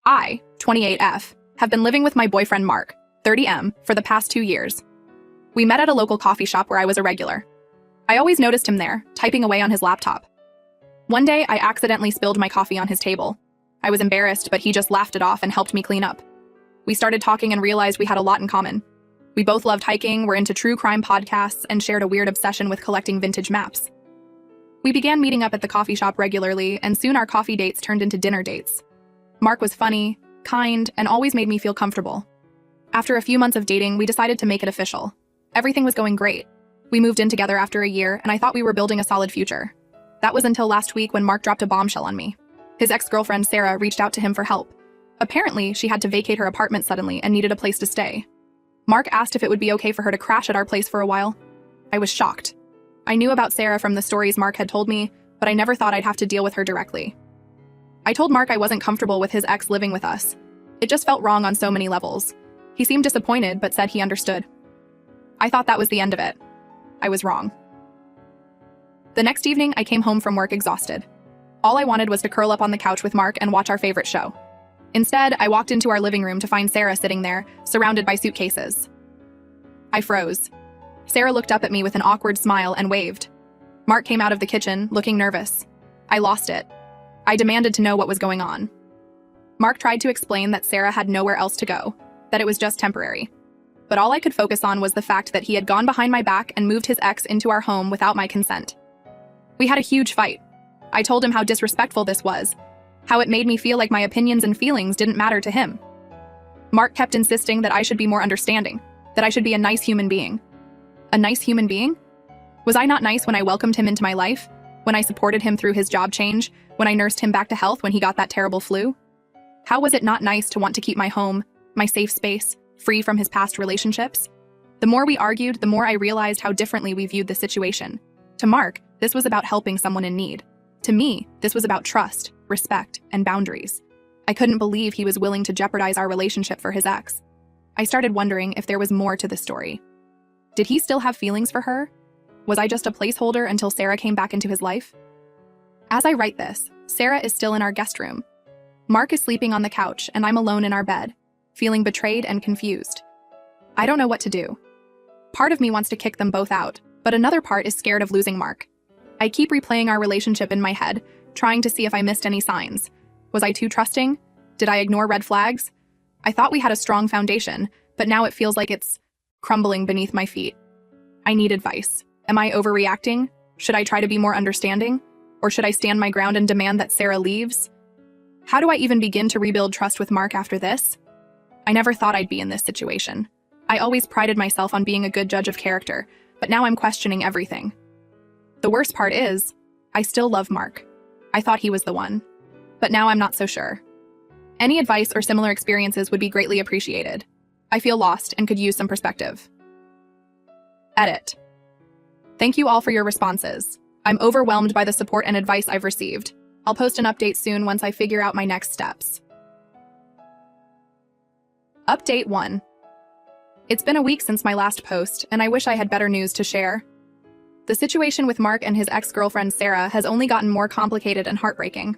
I, 28F, have been living with my boyfriend Mark, 30M, for the past 2 years. We met at a local coffee shop where I was a regular. I always noticed him there, typing away on his laptop. One day, I accidentally spilled my coffee on his table. I was embarrassed, but he just laughed it off and helped me clean up. We started talking and realized we had a lot in common. We both loved hiking, were into true crime podcasts, and shared a weird obsession with collecting vintage maps. We began meeting up at the coffee shop regularly, and soon our coffee dates turned into dinner dates. Mark was funny, kind, and always made me feel comfortable. After a few months of dating, we decided to make it official. Everything was going great. We moved in together after a year, and I thought we were building a solid future. That was until last week when Mark dropped a bombshell on me. His ex-girlfriend, Sarah, reached out to him for help. Apparently, she had to vacate her apartment suddenly and needed a place to stay. Mark asked if it would be okay for her to crash at our place for a while. I was shocked. I knew about Sarah from the stories Mark had told me, but I never thought I'd have to deal with her directly. I told Mark I wasn't comfortable with his ex living with us. It just felt wrong on so many levels. He seemed disappointed, but said he understood. I thought that was the end of it. I was wrong. The next evening, I came home from work exhausted. All I wanted was to curl up on the couch with Mark and watch our favorite show. Instead, I walked into our living room to find Sarah sitting there, surrounded by suitcases. I froze. Sarah looked up at me with an awkward smile and waved. Mark came out of the kitchen, looking nervous. I lost it. I demanded to know what was going on. Mark tried to explain that Sarah had nowhere else to go, that it was just temporary. But all I could focus on was the fact that he had gone behind my back and moved his ex into our home without my consent. We had a huge fight. I told him how disrespectful this was, how it made me feel like my opinions and feelings didn't matter to him. Mark kept insisting that I should be more understanding, that I should be a nice human being. A nice human being? Was I not nice when I welcomed him into my life? When I supported him through his job change? When I nursed him back to health when he got that terrible flu? How was it not nice to want to keep my home, my safe space, free from his past relationships? The more we argued, the more I realized how differently we viewed the situation. To Mark, this was about helping someone in need. To me, this was about trust, respect, and boundaries. I couldn't believe he was willing to jeopardize our relationship for his ex. I started wondering if there was more to the story. Did he still have feelings for her? Was I just a placeholder until Sarah came back into his life? As I write this, Sarah is still in our guest room. Mark is sleeping on the couch, and I'm alone in our bed, feeling betrayed and confused. I don't know what to do. Part of me wants to kick them both out, but another part is scared of losing Mark. I keep replaying our relationship in my head, trying to see if I missed any signs. Was I too trusting? Did I ignore red flags? I thought we had a strong foundation, but now it feels like it's crumbling beneath my feet. I need advice. Am I overreacting? Should I try to be more understanding? Or should I stand my ground and demand that Sarah leaves? How do I even begin to rebuild trust with Mark after this? I never thought I'd be in this situation. I always prided myself on being a good judge of character, but now I'm questioning everything. The worst part is, I still love Mark. I thought he was the one. But now I'm not so sure. Any advice or similar experiences would be greatly appreciated. I feel lost and could use some perspective. Edit. Thank you all for your responses. I'm overwhelmed by the support and advice I've received. I'll post an update soon once I figure out my next steps. Update 1. It's been a week since my last post, and I wish I had better news to share. The situation with Mark and his ex-girlfriend Sarah has only gotten more complicated and heartbreaking.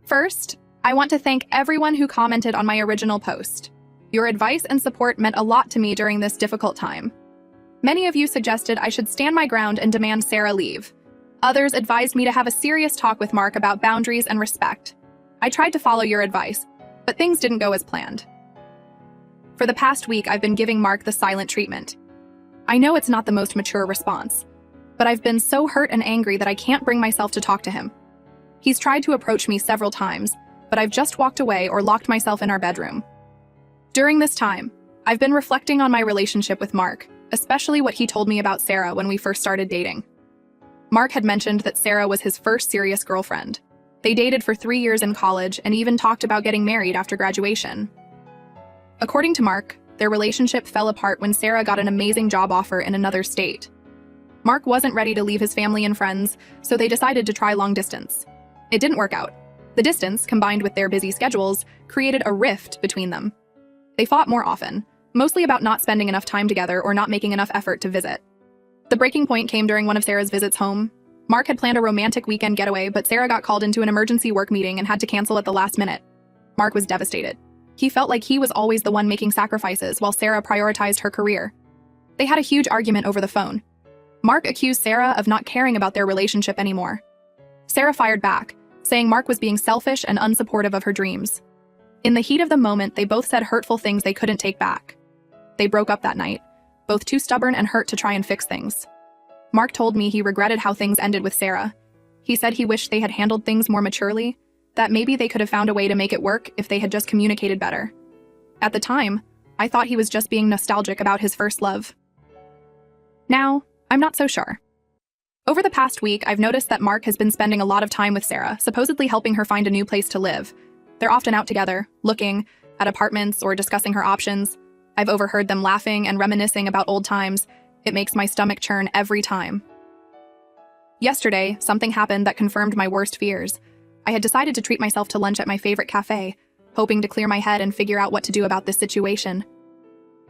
First, I want to thank everyone who commented on my original post. Your advice and support meant a lot to me during this difficult time. Many of you suggested I should stand my ground and demand Sarah leave. Others advised me to have a serious talk with Mark about boundaries and respect. I tried to follow your advice, but things didn't go as planned. For the past week, I've been giving Mark the silent treatment. I know it's not the most mature response, but I've been so hurt and angry that I can't bring myself to talk to him. He's tried to approach me several times, but I've just walked away or locked myself in our bedroom. During this time, I've been reflecting on my relationship with Mark, especially what he told me about Sarah when we first started dating. Mark had mentioned that Sarah was his first serious girlfriend. They dated for 3 years in college and even talked about getting married after graduation. According to Mark, their relationship fell apart when Sarah got an amazing job offer in another state. Mark wasn't ready to leave his family and friends, so they decided to try long distance. It didn't work out. The distance, combined with their busy schedules, created a rift between them. They fought more often, mostly about not spending enough time together or not making enough effort to visit. The breaking point came during one of Sarah's visits home. Mark had planned a romantic weekend getaway, but Sarah got called into an emergency work meeting and had to cancel at the last minute. Mark was devastated. He felt like he was always the one making sacrifices while Sarah prioritized her career. They had a huge argument over the phone. Mark accused Sarah of not caring about their relationship anymore. Sarah fired back, saying Mark was being selfish and unsupportive of her dreams. In the heat of the moment, they both said hurtful things they couldn't take back. They broke up that night, both too stubborn and hurt to try and fix things. Mark told me he regretted how things ended with Sarah. He said he wished they had handled things more maturely, that maybe they could have found a way to make it work if they had just communicated better. At the time, I thought he was just being nostalgic about his first love. Now, I'm not so sure. Over the past week, I've noticed that Mark has been spending a lot of time with Sarah, supposedly helping her find a new place to live. They're often out together, looking at apartments or discussing her options. I've overheard them laughing and reminiscing about old times. It makes my stomach churn every time. Yesterday, something happened that confirmed my worst fears. I had decided to treat myself to lunch at my favorite cafe, hoping to clear my head and figure out what to do about this situation.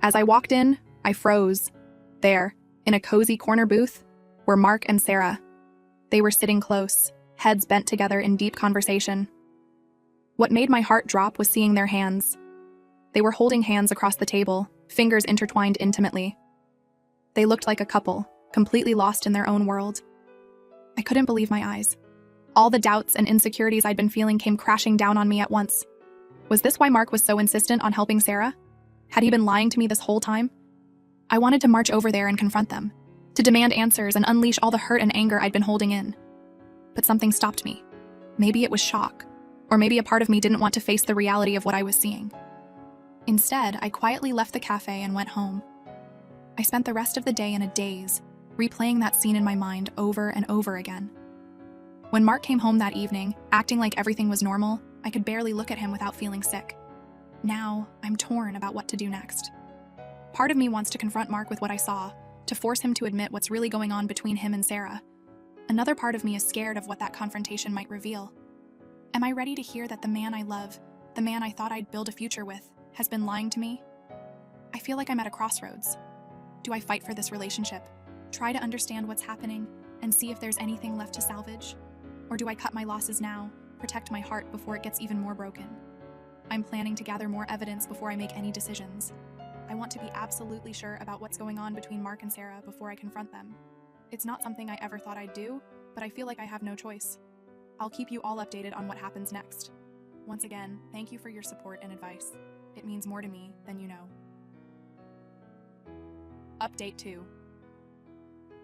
As I walked in, I froze. There, in a cozy corner booth, were Mark and Sarah. They were sitting close, heads bent together in deep conversation. What made my heart drop was seeing their hands. They were holding hands across the table, fingers intertwined intimately. They looked like a couple, completely lost in their own world. I couldn't believe my eyes. All the doubts and insecurities I'd been feeling came crashing down on me at once. Was this why Mark was so insistent on helping Sarah? Had he been lying to me this whole time? I wanted to march over there and confront them, to demand answers and unleash all the hurt and anger I'd been holding in. But something stopped me. Maybe it was shock, or maybe a part of me didn't want to face the reality of what I was seeing. Instead, I quietly left the cafe and went home. I spent the rest of the day in a daze, replaying that scene in my mind over and over again. When Mark came home that evening, acting like everything was normal, I could barely look at him without feeling sick. Now, I'm torn about what to do next. Part of me wants to confront Mark with what I saw, to force him to admit what's really going on between him and Sarah. Another part of me is scared of what that confrontation might reveal. Am I ready to hear that the man I love, the man I thought I'd build a future with, has been lying to me? I feel like I'm at a crossroads. Do I fight for this relationship, try to understand what's happening, and see if there's anything left to salvage? Or do I cut my losses now, protect my heart before it gets even more broken? I'm planning to gather more evidence before I make any decisions. I want to be absolutely sure about what's going on between Mark and Sarah before I confront them. It's not something I ever thought I'd do, but I feel like I have no choice. I'll keep you all updated on what happens next. Once again, thank you for your support and advice. It means more to me than you know. Update 2.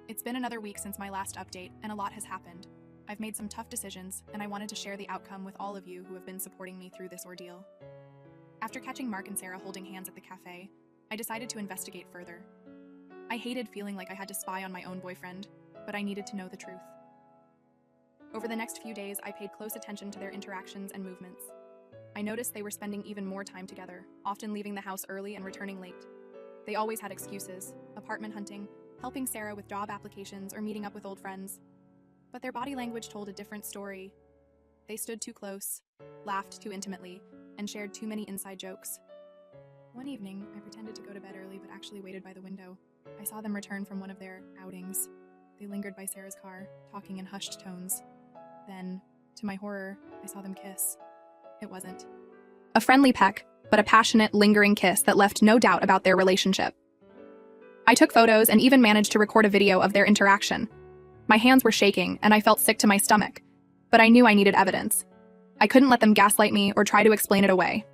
It's been another week since my last update, and a lot has happened. I've made some tough decisions, and I wanted to share the outcome with all of you who have been supporting me through this ordeal. After catching Mark and Sarah holding hands at the cafe, I decided to investigate further. I hated feeling like I had to spy on my own boyfriend, but I needed to know the truth. Over the next few days, I paid close attention to their interactions and movements. I noticed they were spending even more time together, often leaving the house early and returning late. They always had excuses: apartment hunting, helping Sarah with job applications, or meeting up with old friends. But their body language told a different story. They stood too close, laughed too intimately, and shared too many inside jokes. One evening, I pretended to go to bed early but actually waited by the window. I saw them return from one of their outings. They lingered by Sarah's car, talking in hushed tones. Then, to my horror, I saw them kiss. It wasn't a friendly peck, but a passionate, lingering kiss that left no doubt about their relationship. I took photos and even managed to record a video of their interaction. My hands were shaking, and I felt sick to my stomach, but I knew I needed evidence. I couldn't let them gaslight me or try to explain it away.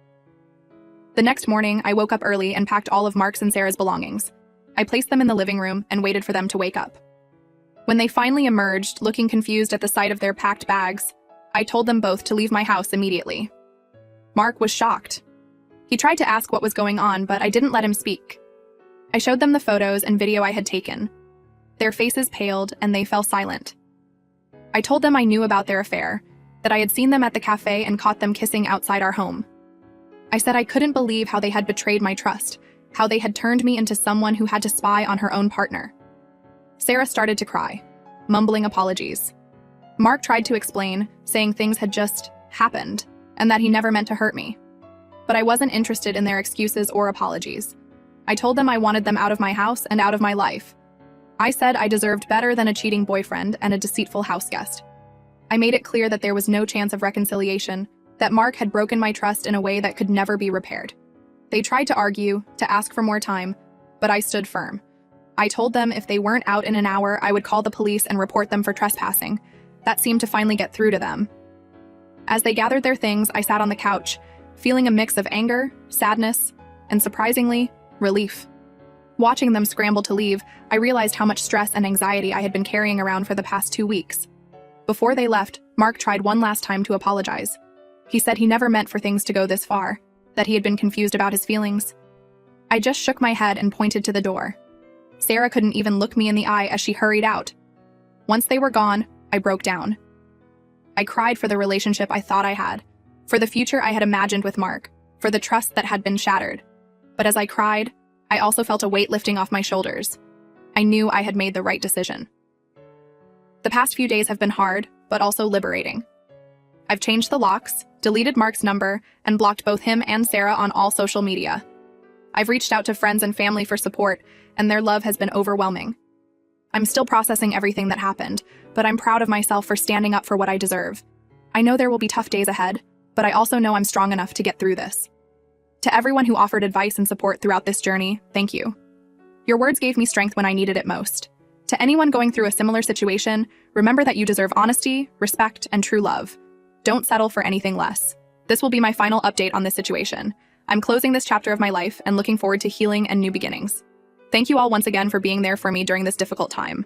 The next morning, I woke up early and packed all of Mark's and Sarah's belongings. I placed them in the living room and waited for them to wake up. When they finally emerged, looking confused at the sight of their packed bags, I told them both to leave my house immediately. Mark was shocked. He tried to ask what was going on, but I didn't let him speak. I showed them the photos and video I had taken. Their faces paled, and they fell silent. I told them I knew about their affair, that I had seen them at the cafe and caught them kissing outside our home. I said I couldn't believe how they had betrayed my trust, how they had turned me into someone who had to spy on her own partner. Sarah started to cry, mumbling apologies. Mark tried to explain, saying things had just happened, and that he never meant to hurt me. But I wasn't interested in their excuses or apologies. I told them I wanted them out of my house and out of my life. I said I deserved better than a cheating boyfriend and a deceitful houseguest. I made it clear that there was no chance of reconciliation, that Mark had broken my trust in a way that could never be repaired. They tried to argue, to ask for more time, but I stood firm. I told them if they weren't out in an hour, I would call the police and report them for trespassing. That seemed to finally get through to them. As they gathered their things, I sat on the couch, feeling a mix of anger, sadness, and surprisingly, relief. Watching them scramble to leave, I realized how much stress and anxiety I had been carrying around for the past 2 weeks. Before they left, Mark tried one last time to apologize. He said he never meant for things to go this far, that he had been confused about his feelings. I just shook my head and pointed to the door. Sarah couldn't even look me in the eye as she hurried out. Once they were gone, I broke down. I cried for the relationship I thought I had, for the future I had imagined with Mark, for the trust that had been shattered. But as I cried, I also felt a weight lifting off my shoulders. I knew I had made the right decision. The past few days have been hard, but also liberating. I've changed the locks, deleted Mark's number, and blocked both him and Sarah on all social media. I've reached out to friends and family for support, and their love has been overwhelming. I'm still processing everything that happened, but I'm proud of myself for standing up for what I deserve. I know there will be tough days ahead, but I also know I'm strong enough to get through this. To everyone who offered advice and support throughout this journey, thank you. Your words gave me strength when I needed it most. To anyone going through a similar situation, remember that you deserve honesty, respect, and true love. Don't settle for anything less. This will be my final update on this situation. I'm closing this chapter of my life and looking forward to healing and new beginnings. Thank you all once again for being there for me during this difficult time.